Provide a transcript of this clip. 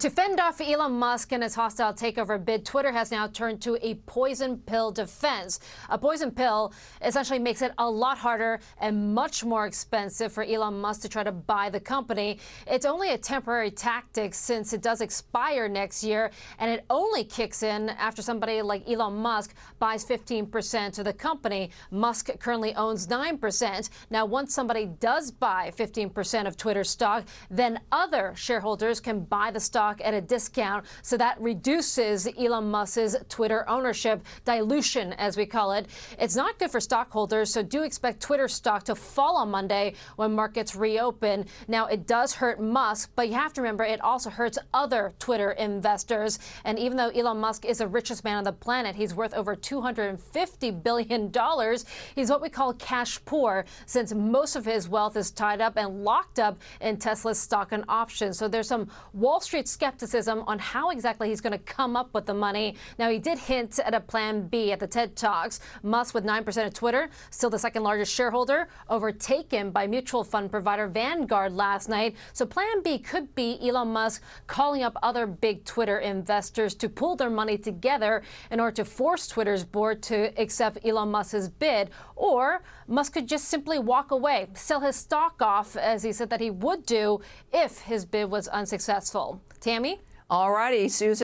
To fend off Elon Musk and his hostile takeover bid, Twitter has now turned to a poison pill defense. A poison pill essentially makes it a lot harder and much more expensive for Elon Musk to try to buy the company. It's only a temporary tactic since it does expire next year, and it only kicks in after somebody like Elon Musk buys 15% of the company. Musk currently owns 9%. Now, once somebody does buy 15% of Twitter stock, then other shareholders can buy the stock at a discount, so that reduces Elon Musk's Twitter ownership, dilution as we call it. It's not good for stockholders, so do expect Twitter stock to fall on Monday when markets reopen. Now, it does hurt Musk, but you have to remember it also hurts other Twitter investors. And even though Elon Musk is the richest man on the planet, he's worth over $250 billion. He's what we call cash poor, since most of his wealth is tied up and locked up in Tesla's stock and options. So there's some Wall Street skepticism on how exactly he's going to come up with the money. Now, he did hint at a plan B at the TED Talks. Musk, with 9% of Twitter, still the second largest shareholder, overtaken by mutual fund provider Vanguard last night. So plan B could be Elon Musk calling up other big Twitter investors to pool their money together in order to force Twitter's board to accept Elon Musk's bid. Or Musk could just simply walk away, sell his stock off, as he said that he would do if his bid was unsuccessful. Tammy? All righty, Susan.